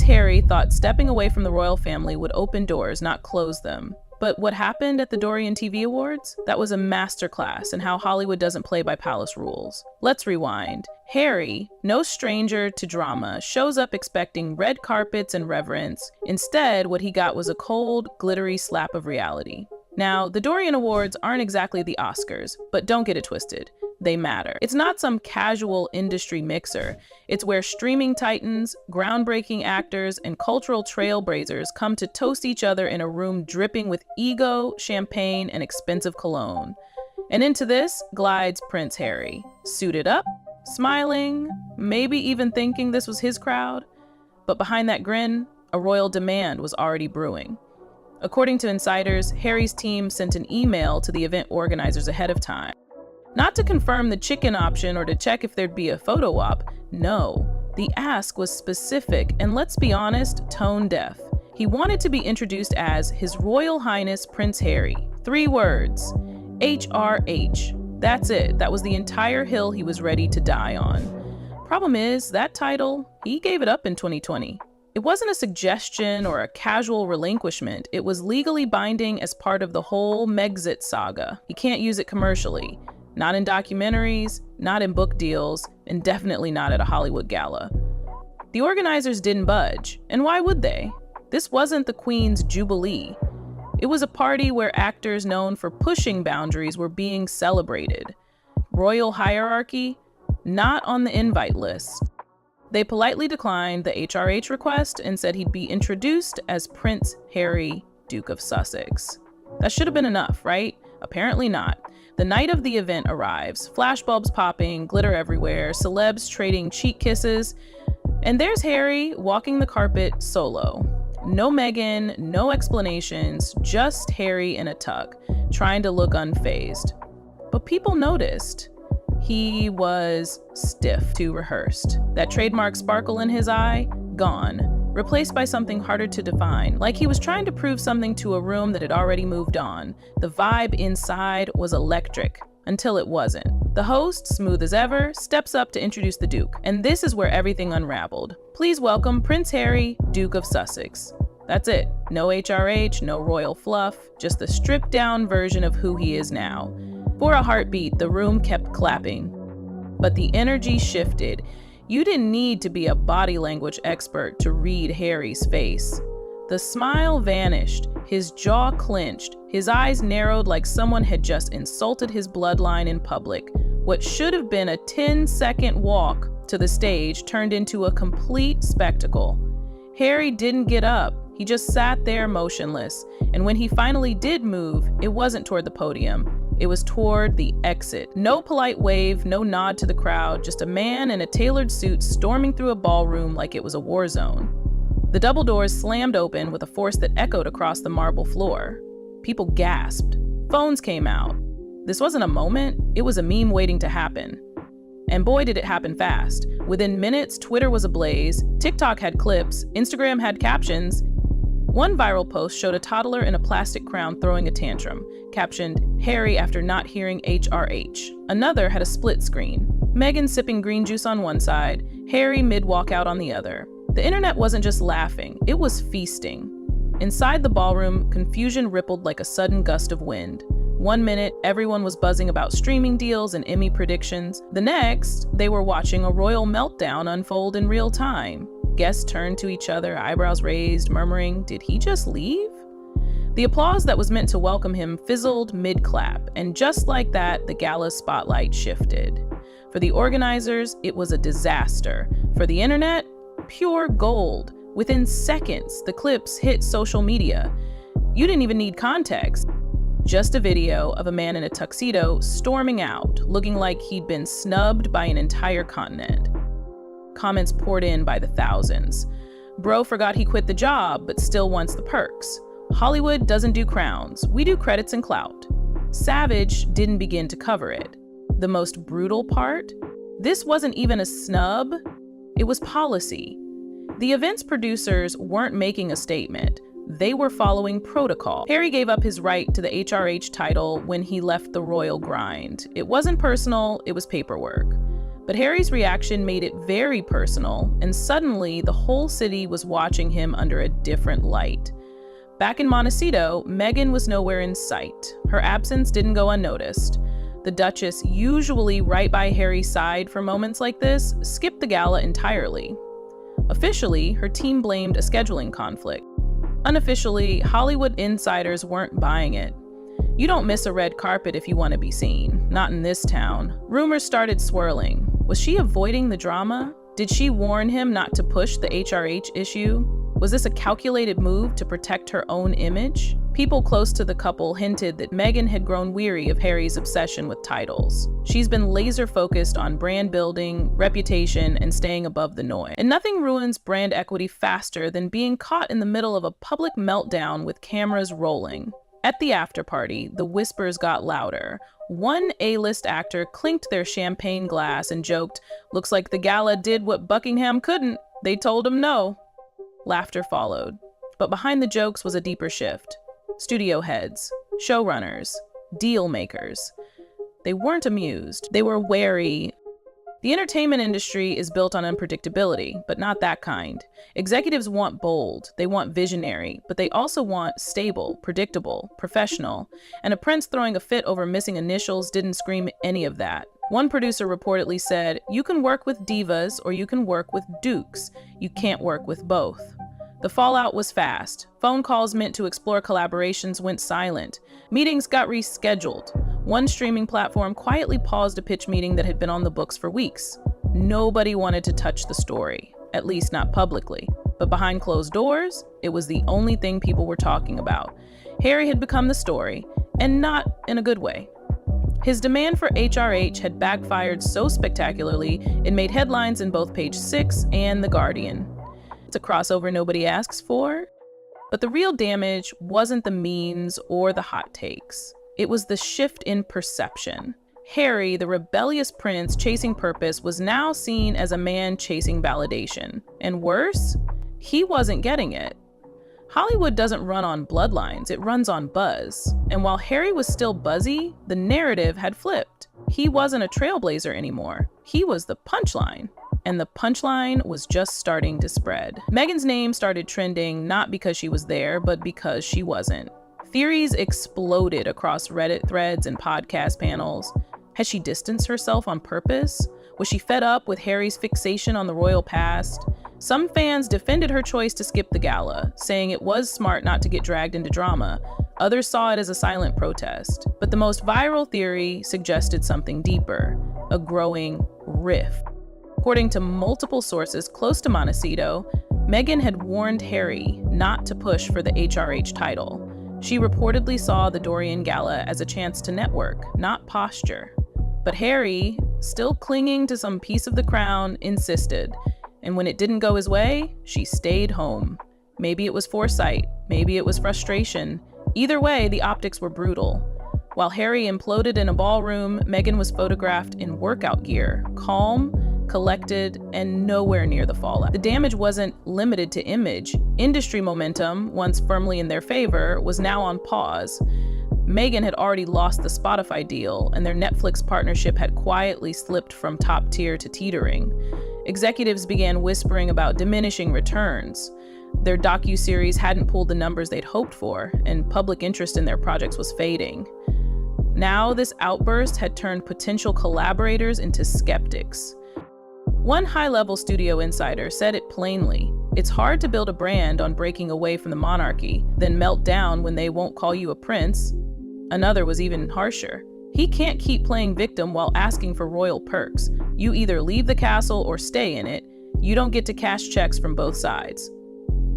Prince Harry thought stepping away from the royal family would open doors, not close them. But what happened at the Dorian TV Awards? That was a masterclass in how Hollywood doesn't play by palace rules. Let's rewind. Harry, no stranger to drama, shows up expecting red carpets and reverence. Instead, what he got was a cold, glittery slap of reality. Now, the Dorian Awards aren't exactly the Oscars, but don't get it twisted. They matter. It's not some casual industry mixer. It's where streaming titans, groundbreaking actors, and cultural trailblazers come to toast each other in a room dripping with ego, champagne, and expensive cologne. And into this glides Prince Harry, suited up, smiling, maybe even thinking this was his crowd. But behind that grin, a royal demand was already brewing. According to insiders, Harry's team sent an email to the event organizers ahead of time. Not to confirm the chicken option or to check if there'd be a photo op. No, the ask was specific and, let's be honest, tone deaf. He wanted to be introduced as His Royal Highness Prince Harry. 3 words. HRH. That's it. That was the entire hill he was ready to die on. Problem is, that title, he gave it up in 2020. It wasn't a suggestion or a casual relinquishment. It was legally binding as part of the whole Megxit saga. He can't use it commercially. Not in documentaries, not in book deals, and definitely not at a Hollywood gala. The organizers didn't budge, and why would they? This wasn't the Queen's Jubilee. It was a party where actors known for pushing boundaries were being celebrated. Royal hierarchy? Not on the invite list. They politely declined the HRH request and said he'd be introduced as Prince Harry, Duke of Sussex. That should have been enough, right? Apparently not. The night of the event arrives, flashbulbs popping, glitter everywhere, celebs trading cheek kisses, and there's Harry walking the carpet solo. No Meghan, no explanations, just Harry in a tuck, trying to look unfazed. But people noticed. He was stiff, too rehearsed. That trademark sparkle in his eye, gone. Replaced by something harder to define, like he was trying to prove something to a room that had already moved on. The vibe inside was electric, until it wasn't. The host, smooth as ever, steps up to introduce the Duke, and this is where everything unraveled. Please welcome Prince Harry, Duke of Sussex. That's it. No HRH, no royal fluff, just the stripped-down version of who he is now. For a heartbeat, the room kept clapping. But the energy shifted. You didn't need to be a body language expert to read Harry's face. The smile vanished, his jaw clenched, his eyes narrowed like someone had just insulted his bloodline in public. What should have been a 10-second walk to the stage turned into a complete spectacle. Harry didn't get up, he just sat there motionless, and when he finally did move, it wasn't toward the podium. It was toward the exit. No polite wave, no nod to the crowd, just a man in a tailored suit storming through a ballroom like it was a war zone. The double doors slammed open with a force that echoed across the marble floor. People gasped. Phones came out. This wasn't a moment, it was a meme waiting to happen. And boy, did it happen fast. Within minutes, Twitter was ablaze, TikTok had clips, Instagram had captions. One viral post showed a toddler in a plastic crown throwing a tantrum, captioned, "Harry after not hearing HRH." Another had a split screen. Meghan sipping green juice on one side, Harry mid-walkout on the other. The internet wasn't just laughing, it was feasting. Inside the ballroom, confusion rippled like a sudden gust of wind. One minute, everyone was buzzing about streaming deals and Emmy predictions. The next, they were watching a royal meltdown unfold in real time. Guests turned to each other, eyebrows raised, murmuring, "Did he just leave?" The applause that was meant to welcome him fizzled mid-clap, and just like that, the gala's spotlight shifted. For the organizers, it was a disaster. For the internet, pure gold. Within seconds, the clips hit social media. You didn't even need context. Just a video of a man in a tuxedo storming out, looking like he'd been snubbed by an entire continent. Comments poured in by the thousands. Bro forgot he quit the job, but still wants the perks. Hollywood doesn't do crowns, we do credits and clout. Savage didn't begin to cover it. The most brutal part? This wasn't even a snub, it was policy. The event's producers weren't making a statement. They were following protocol. Harry gave up his right to the HRH title when he left the royal grind. It wasn't personal, it was paperwork. But Harry's reaction made it very personal, and suddenly the whole city was watching him under a different light. Back in Montecito, Meghan was nowhere in sight. Her absence didn't go unnoticed. The Duchess, usually right by Harry's side for moments like this, skipped the gala entirely. Officially, her team blamed a scheduling conflict. Unofficially, Hollywood insiders weren't buying it. You don't miss a red carpet if you want to be seen. Not in this town. Rumors started swirling. Was she avoiding the drama? Did she warn him not to push the HRH issue? Was this a calculated move to protect her own image? People close to the couple hinted that Meghan had grown weary of Harry's obsession with titles. She's been laser-focused on brand building, reputation, and staying above the noise. And nothing ruins brand equity faster than being caught in the middle of a public meltdown with cameras rolling. At the after-party, the whispers got louder. One A-list actor clinked their champagne glass and joked, "Looks like the gala did what Buckingham couldn't. They told him no." Laughter followed. But behind the jokes was a deeper shift. Studio heads, showrunners, deal makers. They weren't amused. They were wary. The entertainment industry is built on unpredictability, but not that kind. Executives want bold, they want visionary, but they also want stable, predictable, professional. And a prince throwing a fit over missing initials didn't scream any of that. One producer reportedly said, "You can work with divas or you can work with dukes. You can't work with both." The fallout was fast. Phone calls meant to explore collaborations went silent. Meetings got rescheduled. One streaming platform quietly paused a pitch meeting that had been on the books for weeks. Nobody wanted to touch the story, at least not publicly. But behind closed doors, it was the only thing people were talking about. Harry had become the story, and not in a good way. His demand for HRH had backfired so spectacularly, it made headlines in both Page 6 and The Guardian. It's a crossover nobody asks for. But the real damage wasn't the memes or the hot takes. It was the shift in perception. Harry, the rebellious prince chasing purpose, was now seen as a man chasing validation. And worse, he wasn't getting it. Hollywood doesn't run on bloodlines, it runs on buzz. And while Harry was still buzzy, the narrative had flipped. He wasn't a trailblazer anymore. He was the punchline. And the punchline was just starting to spread. Meghan's name started trending not because she was there, but because she wasn't. Theories exploded across Reddit threads and podcast panels. Had she distanced herself on purpose? Was she fed up with Harry's fixation on the royal past? Some fans defended her choice to skip the gala, saying it was smart not to get dragged into drama. Others saw it as a silent protest. But the most viral theory suggested something deeper, a growing rift. According to multiple sources close to Montecito, Meghan had warned Harry not to push for the HRH title. She reportedly saw the Dorian Gala as a chance to network, not posture. But Harry, still clinging to some piece of the crown, insisted. And when it didn't go his way, she stayed home. Maybe it was foresight, maybe it was frustration. Either way, the optics were brutal. While Harry imploded in a ballroom, Meghan was photographed in workout gear, calm, collected, and nowhere near the fallout. The damage wasn't limited to image. Industry momentum, once firmly in their favor, was now on pause. Meghan had already lost the Spotify deal, and their Netflix partnership had quietly slipped from top tier to teetering. Executives began whispering about diminishing returns. Their docuseries hadn't pulled the numbers they'd hoped for, and public interest in their projects was fading. Now, this outburst had turned potential collaborators into skeptics. One high-level studio insider said it plainly. It's hard to build a brand on breaking away from the monarchy, then melt down when they won't call you a prince. Another was even harsher. He can't keep playing victim while asking for royal perks. You either leave the castle or stay in it. You don't get to cash checks from both sides.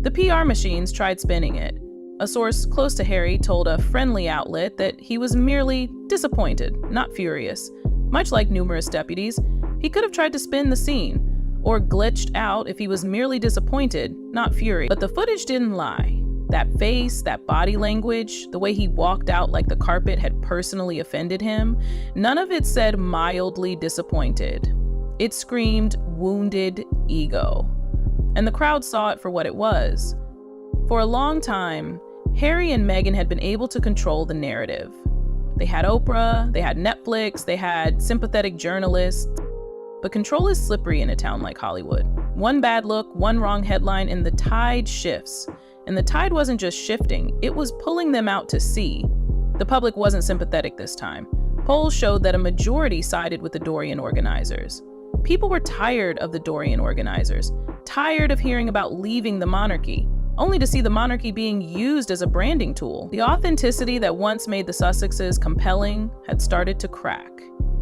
The PR machines tried spinning it. A source close to Harry told a friendly outlet that he was merely disappointed, not furious. Much like numerous deputies, he could have tried to spin the scene, or glitched out if he was merely disappointed, not furious. But the footage didn't lie. That face, that body language, the way he walked out like the carpet had personally offended him, none of it said mildly disappointed. It screamed wounded ego. And the crowd saw it for what it was. For a long time, Harry and Meghan had been able to control the narrative. They had Oprah, they had Netflix, they had sympathetic journalists. But control is slippery in a town like Hollywood. One bad look, one wrong headline, and the tide shifts. And the tide wasn't just shifting, it was pulling them out to sea. The public wasn't sympathetic this time. Polls showed that a majority sided with the Dorian organizers. People were tired of the Dorian organizers, tired of hearing about leaving the monarchy, only to see the monarchy being used as a branding tool. The authenticity that once made the Sussexes compelling had started to crack.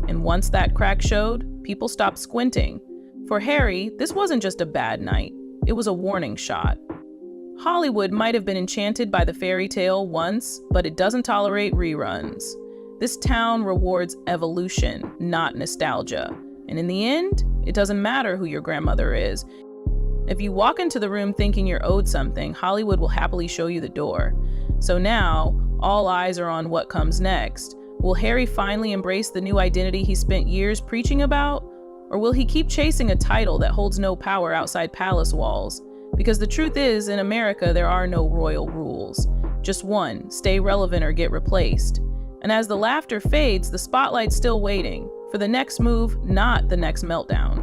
And once that crack showed, people stopped squinting. For Harry, this wasn't just a bad night, it was a warning shot. Hollywood might have been enchanted by the fairy tale once, but it doesn't tolerate reruns. This town rewards evolution, not nostalgia. And in the end, it doesn't matter who your grandmother is. If you walk into the room thinking you're owed something, Hollywood will happily show you the door. So now, all eyes are on what comes next. Will Harry finally embrace the new identity he spent years preaching about? Or will he keep chasing a title that holds no power outside palace walls? Because the truth is, in America, there are no royal rules. Just one, stay relevant or get replaced. And as the laughter fades, the spotlight's still waiting for the next move, not the next meltdown.